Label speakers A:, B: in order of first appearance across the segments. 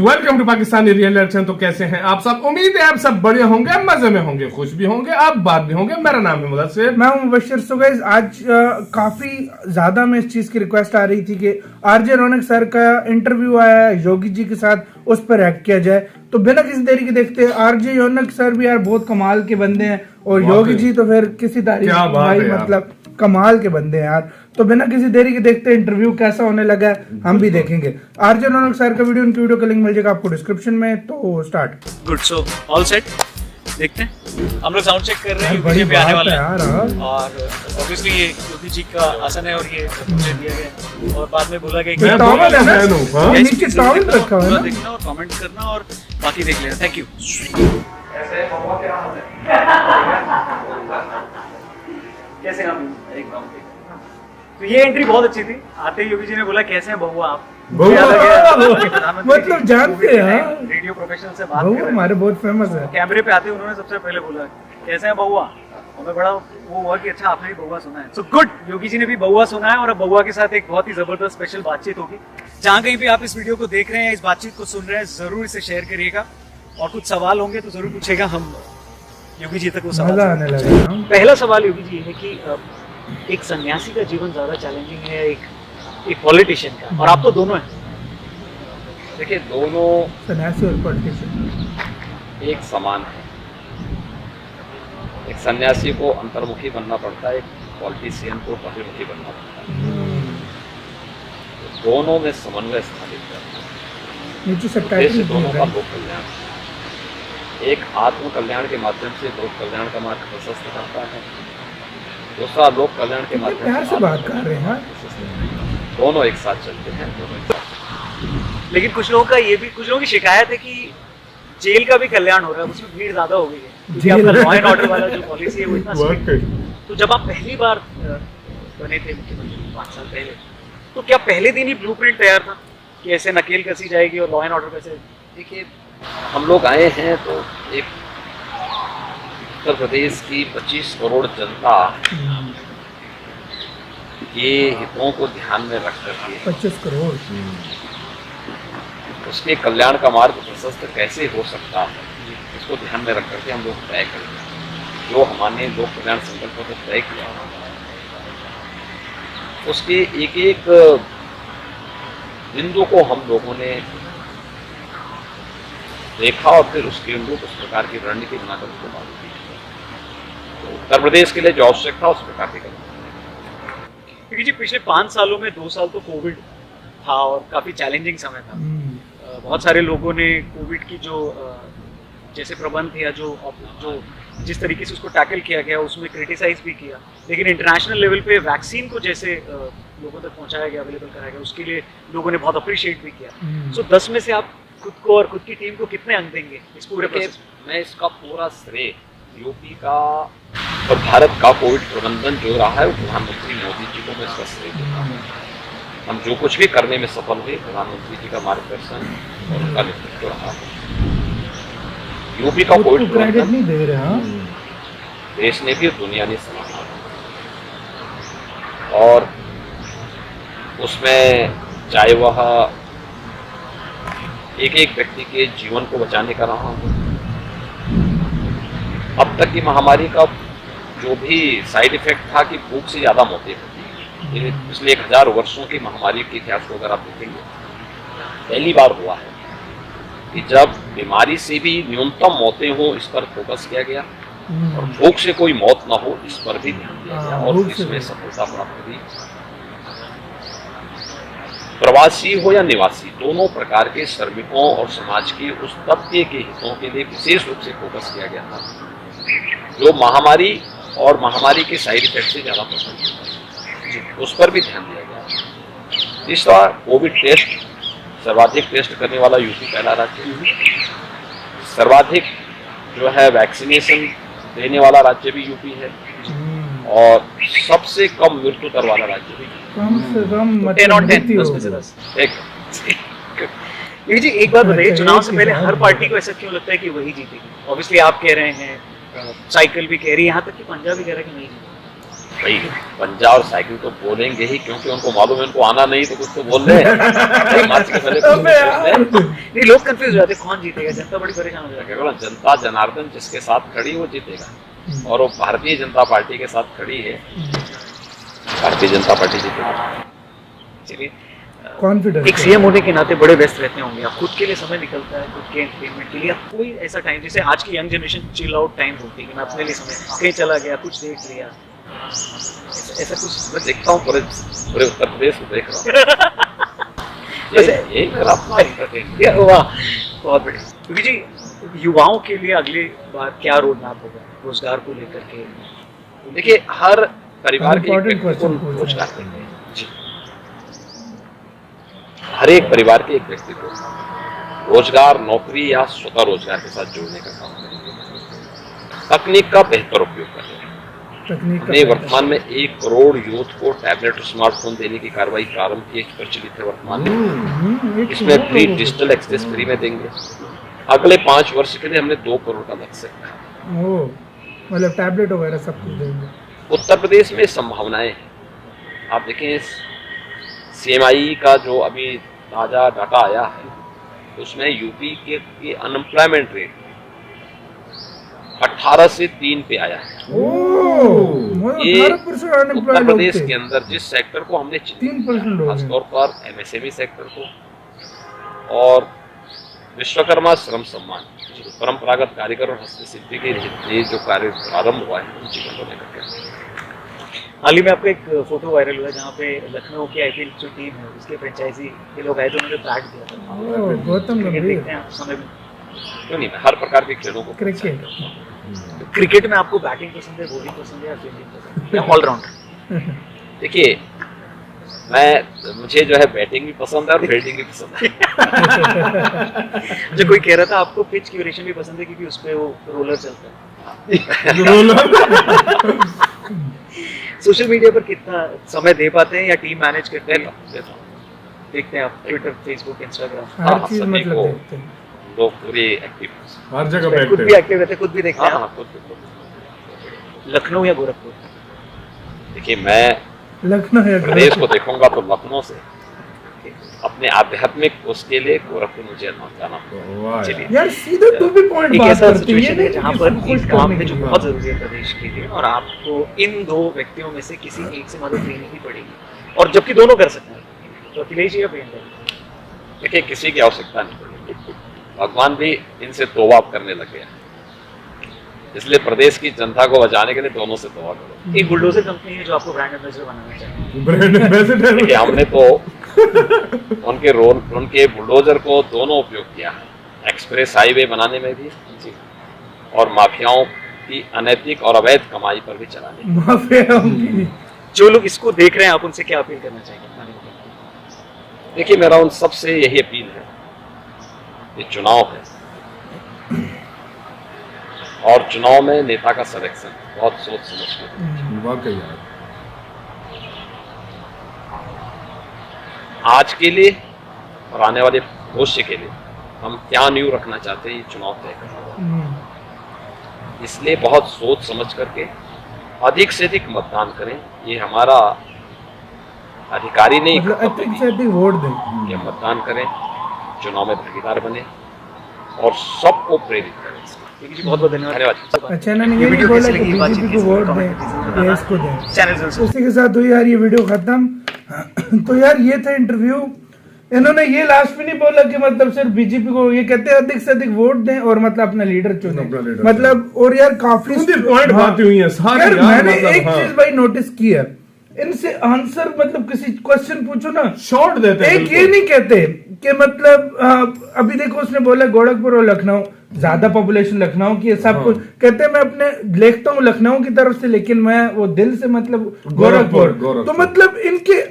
A: Welcome to Pakistani real action. तो कैसे हैं आप सब? उम्मीद है आप सब बढ़िया होंगे, मजे में होंगे, खुश भी होंगे, आप बात भी होंगे। मेरा नाम है मुदस्सिर,
B: मैं हूं मुबश्शिर। सो गाइस, आज काफी ज्यादा में इस चीज की रिक्वेस्ट आ रही थी कि आरजे रौनक सर का इंटरव्यू आया है योगी जी के साथ, उस पर रिएक्ट किया जाए। तो बिना किसी देरी के देखते हैं। आरजे रौनक सर भी यार बहुत कमाल के बंदे हैं, और योगी जी तो फिर किसी तारीफ भाई, मतलब कमाल के बंदे हैं यार। तो बिना किसी देरी के देखते हैं इंटरव्यू कैसा होने लगा है, हम भी देखेंगे। आरजे रौनक सर का वीडियो, उनकी वीडियो का लिंक मिल जाएगा आपको डिस्क्रिप्शन में। तो start.
C: Good, so all set, देखते हैं। हम लोग साउंड चेक कर रहे हैं,
B: बड़ी
C: यूपी पे आने
B: बात
C: वाला
B: है
C: है
B: यार।
C: और ऑब्वियसली ये योगी जी का आसन है और ये मुझे दिया गया है और बाद में बोला गया कि
A: मैं
B: टॉवल है ना?
A: फैन हूं, हाँ?
C: guys,
B: नीचे
C: please
B: टॉवल
C: देखना,
B: रखा हुआ है
C: पूरा
B: ना?
C: देखना और कमेंट करना और बाकी देख लेना। Thank you. कैसे हम एकदम तो ये एंट्री बहुत अच्छी थी। आते ही योगी जी ने बोला कैसे हैं बहुआ आप?
B: मतलब जानते हैं,
C: रेडियो प्रोफेशनल से बात
B: बहू
C: कर रहे हैं।
B: हमारे बहुत फेमस है।
C: कैमरे पे आते ही उन्होंने सबसे पहले बोला कैसे हैं बहुआ? हमें बड़ा वो हुआ कि अच्छा आपने भी बहुआ सुना है। सो गुड, योगी जी ने भी बहुआ सुना है और अब बहुआ के साथ एक बहुत ही जबरदस्त स्पेशल बातचीत होगी। जहाँ कहीं भी आप इस वीडियो को देख रहे हैं, इस बातचीत को सुन रहे हैं, जरूर इसे शेयर करिएगा और कुछ सवाल होंगे तो जरूर पूछेगा, हम योगी जी तक वो सवाल
B: मजा आने लगा।
C: पहला सवाल योगी जी है कि एक सन्यासी का जीवन ज्यादा चैलेंजिंग है एक पॉलिटिशियन का, और आप तो दोनों हैं।
D: देखिए, दोनों
B: सन्यासी और पॉलिटिशियन
D: एक समान है। एक सन्यासी को अंतर्मुखी बनना पड़ता है, एक पॉलिटिशियन को बहिर्मुखी बनना पड़ता है। तो दोनों में समन्वय स्थापित करना है।
B: नीचे सब
D: उद्देश्य
B: टाइटल
D: दोनों
B: दिया
D: का
B: है।
D: लोक कल्याण। एक आत्म कल्याण के माध्यम से लोक कल्याण का मार्ग प्रशस्त करता है, दूसरा लोक कल्याण के माध्यम
B: प्यार से बात कर रहे हैं।
D: दोनों एक साथ चलते हैं, दोनों एक साथ।
C: लेकिन कुछ लोगों का ये भी, कुछ लोगों की शिकायत है कि जेल का भी कल्याण हो रहा है, उसमें भीड़ ज्यादा हो गई है क्योंकि आपका लॉ एंड ऑर्डर वाला जो पॉलिसी है वो इतना strict है। तो जब आप पहली बार बने थे मुख्यमंत्री 5 साल पहले, तो क्या पहले दिन ही ब्लूप्रिंट तैयार था कि ऐसे नकेल कसी जाएगी और लॉ एंड ऑर्डर कैसे?
D: देखिए, हम लोग आए हैं तो एक उत्तर प्रदेश की 25 करोड़ जनता के हितों को ध्यान में रख करके
B: 25 करोड़
D: उसके कल्याण का मार्ग प्रशस्त कैसे हो सकता है, इसको ध्यान में रख करके हम लोग तय करेंगे। जो हमारे लोक कल्याण संकल्प को तय किया, उसके एक एक बिंदु को हम लोगों ने देखा और फिर उसके अनुरूप उस प्रकार की रणनीति बनाकर उसको लागू की। तो उत्तर प्रदेश के लिए जो आवश्यक था उस प्रकार की करना।
C: क्योंकि जी पिछले 5 सालों में 2 साल तो कोविड था और काफी चैलेंजिंग समय था। बहुत सारे लोगों ने कोविड की जो जैसे प्रबंध या जो जिस तरीके से उसको टैकल किया गया उसमें क्रिटिसाइज भी किया, लेकिन इंटरनेशनल लेवल पे वैक्सीन को जैसे लोगों तक पहुंचाया गया, अवेलेबल कराया गया, उसके लिए लोगों ने बहुत अप्रिशिएट भी किया। सो 10 में से आप खुद को और खुद की टीम को कितने अंक देंगे इस पूरे प्रोसेस?
D: मैं इसका पूरा श्रेय यूपी का और भारत का कोविड प्रबंधन जो रहा है वो प्रधानमंत्री मोदी जी को मैं इसका श्रेय देता हूँ। हम जो कुछ भी करने में सफल हुए, प्रधानमंत्री जी का मार्गदर्शन और उनका नेतृत्व रहा है। यूपी का कोविड
B: क्रेडिट नहीं दे रहे हैं।
D: देश ने भी दुनिया ने सराहा और उसमें चाहे वह एक एक व्यक्ति के जीवन को बचाने का रहा हो, अब तक की महामारी का जो भी साइड इफेक्ट था कि भूख से ज्यादा मौतें होती हैं। पिछले 1000 वर्षों की महामारी के इतिहास को अगर आप देखेंगे, पहली बार हुआ है कि जब बीमारी से भी न्यूनतम मौतें हो इस पर फोकस किया गया और भूख से कोई मौत ना हो इस पर भी ध्यान दिया गया और इसमें सफलता प्राप्त हुई। प्रवासी हो या निवासी, दोनों प्रकार के श्रमिकों और समाज के उस तबके के हितों के लिए विशेष रूप से फोकस किया गया था, जो महामारी और महामारी के साइड इफेक्ट से ज्यादा प्रभावित हुआ, उस पर भी ध्यान दिया गया। इस बार कोविड टेस्ट सर्वाधिक टेस्ट करने वाला यूपी पहला राज्य है। सर्वाधिक जो है वैक्सीनेशन देने वाला राज्य भी यूपी है और सबसे कम मृत्यु दर वाला राज्य भी।
B: कम से कम
C: 10 on 10, 10 में से 10। ये जी एक बात बताइए, चुनाव से पहले हर पार्टी को ऐसा क्यों लगता है कि वही जीतेगी? ऑब्वियसली आप कह रहे हैं, साइकिल भी कह रही है, यहाँ तक कि पंजाब भी कह रहा है कि नहीं जीतेगी।
D: भाई पंजा और साइकिल तो बोलेंगे ही, क्योंकि उनको मालूम है उनको आना नहीं तो कुछ तो बोल रहे हैं। मार्च के पहले कुछ नहीं बोलते हैं।
C: नहीं, लोग कंफ्यूज हो जाते हैं, कौन जीतेगा, जनता बड़ी परेशान हो जाती है।
D: केवल जनता जनार्दन जिसके साथ खड़ी वो जीतेगा, और वो भारतीय जनता पार्टी के साथ खड़ी है, भारतीय जनता पार्टी जीतेगी।
C: चलिए,
B: कॉन्फिडेंस
C: एक सीएम होने के नाते बड़े व्यस्त रहते होंगे आप, खुद के लिए समय निकलता है, खुद के एंटरटेनमेंट के लिए आप कोई ऐसा टाइम, जैसे आज की young generation chill out time होती है कि मैं अपने लिए समय कहीं चला गया, कुछ देख लिया, ऐसा कुछ?
D: मैं देखता हूँ पूरे उत्तर प्रदेश को देख रहा हूँ। यही मेरा अपना entertainment।
C: वाह, बहुत बढ़िया। क्योंकि जी युवाओं के लिए अगली बार क्या रोड मैप होगा रोजगार को लेकर के?
D: देखिए, हर परिवार के एक
B: Important
D: व्यक्ति को
B: question पूछ रहे हैं।
D: रोजगार देंगे जी। हर एक परिवार के एक व्यक्ति को रोजगार, नौकरी या स्वतः रोजगार के साथ जोड़ने का काम करेंगे। तकनीक का बेहतर उपयोग कर रहे हैं।
B: तकनीक
D: हमने वर्तमान में 1 करोड़ यूथ को टैबलेट और स्मार्टफोन देने की कार्रवाई प्रारंभ की, प्रचलित है वर्तमान में। इसमें फ्री डिजिटल एक्सेस फ्री में देंगे। अगले 5 वर्ष के लिए हमने 2 करोड़ का लक्ष्य रखा है।
B: ओ, मतलब टैबलेट वगैरह सब कुछ देंगे।
D: उत्तर प्रदेश में संभावनाएं हैं। आप देखें, CMI का जो अभी ताजा डाटा आया है उसमें यूपी के अनएम्प्लॉयमेंट रेट 18 से 3 पे आया है। ये
B: 18%
D: उत्तर प्रदेश के अंदर जिस सेक्टर को हमने
B: 3% लोग हैं।
D: खासतौर पर MSME सेक्टर को और विश्वकर्मा श्रम सम्मान, परंपरागत कारीगर और हस्तशिल्पी के लिए जो कार्य प्रारंभ हुआ है उन चीजों को लेकर के।
C: हाल ही में आपका एक फोटो वायरल हुआ जहाँ पे लखनऊ की IPL जो टीम है उसके फ्रेंचाइजी के लोग आए तो उन्होंने बैट दिया था।
B: गौतम
C: क्रिकेट
B: गंभीर
C: देखते हैं आप समय में?
D: क्यों नहीं, मैं हर प्रकार के खेलों को
B: क्रिकेट
C: तो क्रिकेट में आपको बैटिंग पसंद है, बॉलिंग पसंद है या फील्डिंग पसंद है या ऑलराउंडर?
D: देखिए, मुझे जो है बैटिंग भी पसंद है और फील्डिंग भी पसंद है।
C: जो कोई कह रहा था आपको पिच क्यूरेशन भी पसंद है क्योंकि उस पे वो रोलर चलता है। सोशल मीडिया पर कितना समय दे पाते हैं या टीम मैनेज करते हैं? देखते हैं आप ट्विटर, फेसबुक, इंस्टाग्राम,
B: हर चीज
D: सभी
B: मतलब
D: को
B: देखते हैं।
D: लोग पूरे एक्टिव
A: हर जगह
C: खुद भी
A: बैठते
C: एक्टिव रहते हैं, खुद भी देखते हैं आप? लखनऊ या गोरखपुर?
D: देखिए, मैं
B: लखनऊ या
D: प्रदेश को देखूंगा तो लखनऊ से, अपने आध्यात्मिक उसके लिए गोरखपुर मुझे जाना पड़ेगा।
A: वाह
C: चलिए,
B: यार सीधे टू भी पॉइंट
C: एक
B: बात
C: ऐसा
B: करती है
C: सिचुएशन है जहाँ पर
B: खुश
C: एक काम
B: करने
C: है
B: के
C: जो
B: लिए।
C: बहुत जरूरी है प्रदेश के लिए और आपको इन 2 व्यक्तियों में से किसी एक से मदद लेनी ही पड़ेगी, और जबकि दोनों कर सकते हैं तो अखिलेश जी या प्रियंका?
D: देखिए, किसी की आवश्यकता नहीं पड़ेगी। भगवान भी इनसे तौबा करने लगे हैं, इसलिए प्रदेश की जनता को बचाने के लिए दोनों से तौबा करो।
C: एक बुलडोजर कंपनी है जो आपको ब्रांड एम्बेसडर बनाना चाहिए।
A: ब्रांड एम्बेसडर
D: देखिए, हमने तो उनके बुलडोजर को दोनों उपयोग किया है, एक्सप्रेस हाईवे बनाने में भी और माफियाओं की अनैतिक और अवैध कमाई पर भी चलाने में।
B: माफियाओं की।
C: जो लोग इसको देख रहे हैं आप उनसे क्या अपील करना चाहेंगे?
D: देखिए, मेरा उन सबसे यही अपील है, ये चुनाव है और चुनाव में नेता का सिलेक्शन बहुत सोच समझ के।
A: वाकई यार,
D: आज के लिए और आने वाले भविष्य के लिए हम क्या न्यू रखना चाहते हैं, ये चुनाव तय करना। इसलिए बहुत सोच समझ करके अधिक से अधिक मतदान करें। ये हमारा अधिकारी नहीं,
B: मतलब अधिक से अधिक वोट दें।
D: ये मतदान करें, चुनाव में भागीदार बने और सबको प्रेरित करें।
C: जी बहुत बहुत धन्यवाद।
D: धन्यवाद।
B: अच्छा, इन्होंने ये नहीं बोला कि बीजेपी को वोट दें या इसको दें।
C: चैनल
B: उसी के साथ हुई यार ये वीडियो खत्म। तो यार ये था इंटरव्यू। इन्होंने ये लास्ट में नहीं बोला कि मतलब सिर्फ बीजेपी को, ये कहते हैं अधिक से अधिक वोट दें और मतलब अपना लीडर चुने, मतलब। और यार काफी
A: पॉइंट बातें हुई हैं सारी
B: यार, मैंने
A: मतलब,
B: एक चीज भाई नोटिस की है, इनसे आंसर मतलब किसी क्वेश्चन पूछो ना
A: शॉर्ट देते हैं।
B: एक ये नहीं कहते कि मतलब अभी देखो उसने बोला गोरखपुर और लखनऊ, ज्यादा पॉपुलेशन लखनऊ की है, सब कुछ कहते हैं। मैं अपने लिखता हूँ लखनऊ की तरफ से, लेकिन मैं वो दिल से मतलब गोरखपुर। तो मतलब इनके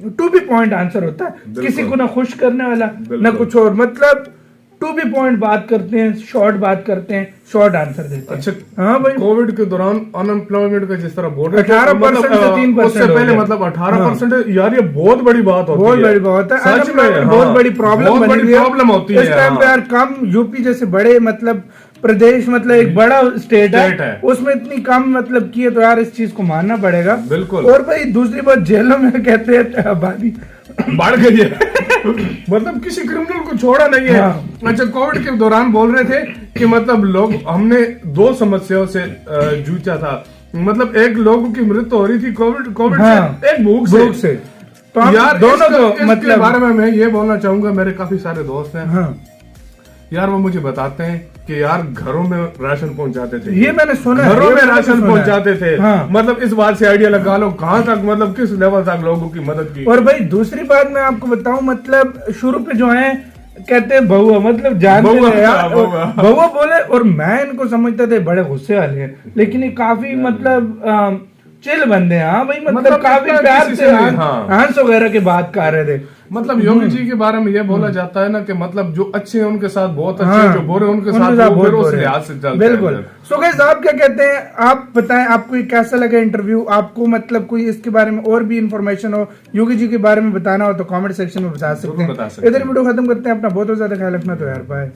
B: टू बी पॉइंट आंसर होता है, किसी को ना खुश करने वाला ना कुछ और, मतलब टू बी पॉइंट बात करते हैं, शॉर्ट बात करते हैं, शॉर्ट आंसर देते हैं।
A: अच्छा,
B: हाँ भाई,
A: कोविड के दौरान अनएम्प्लॉयमेंट का जिस तरह बोल रहे
B: 18% से 3%
A: उससे पहले मतलब 18%, यार ये बहुत बड़ी बात होती है,
B: बहुत बड़ी बात है।
A: सच में
B: बहुत बड़ी प्रॉब्लम
A: बहुत बड़ी प्रॉब्लम होती है
B: इस टाइम पे यार। कम यूपी जैसे बड़े मतलब प्रदेश मतलब एक बड़ा स्टेट
A: स्टेट
B: है,
A: है।
B: उसमें इतनी कम मतलब की है, तो यार इस चीज को मानना पड़ेगा।
A: बिल्कुल।
B: और भाई दूसरी बात, जेलों में कहते हैं आबादी
A: बढ़ गई है मतलब किसी क्रिमिनल को छोड़ा नहीं है।
B: हाँ।
A: अच्छा, कोविड के दौरान बोल रहे थे कि मतलब लोग, हमने 2 समस्याओं से जूझा था। मतलब एक लोगों की मृत्यु हो रही थी कोविड
B: हाँ।
A: से, एक भूख से।
B: तो हम
A: यार
B: दोनों
A: इसके
B: को मतलब
A: बारे में मैं ये बोलना चाहूंगा, मेरे काफी सारे दोस्त हैं।
B: हाँ,
A: यार वो मुझे बताते हैं कि यार घरों में राशन पहुंचाते थे।
B: ये मैंने सुना है,
A: घरों
B: ये
A: में
B: मैंने
A: राशन
B: सुना है।
A: पहुंचाते थे।
B: हाँ।
A: मतलब इस बात से आइडिया लगा लो कहां तक, मतलब किस लेवल तक लोगों की मदद की।
B: और भाई दूसरी बात मैं आपको बताऊं, मतलब शुरू पे जो है कहते हैं बहुआ, मतलब जानते
A: बहुआ,
B: हैं यार,
A: बहुआ।
B: बहुआ बोले, और मैं इनको समझता था बड़े गुस्से वाले हैं, लेकिन ये काफी मतलब चिल बंदे हैं। हाँ भाई, मतलब काफी
A: इतना
B: प्यार
A: किसी
B: से
A: नहीं, हाँ।
B: हंस वगैरह की बात कर रहे थे।
A: मतलब योगी जी के बारे में ये बोला जाता है ना कि मतलब जो अच्छे हैं उनके साथ बहुत अच्छे हैं,
B: हाँ,
A: जो बुरे हैं उनके
B: उनके
A: साथ
B: साथ
A: वो
B: बहुत
A: फिर उस
B: बुरे हैं।
A: लिहाज से चलते हैं।
B: बिल्कुल। सो गाइस, आप क्या कहते हैं, आप बताएं आपको ये कैसा लगा इंटरव्यू, आपको मतलब कोई इसके बारे में और भी इंफॉर्मेशन हो, योगी जी के बारे में बताना हो तो कमेंट सेक्शन में बता सकते
A: बिल्कुल
B: हैं।
A: बता सकते हैं।
B: इधर वीडियो खत्म करते हैं, अपना बहुत ज्यादा ख्याल रखना, तो यार बाय।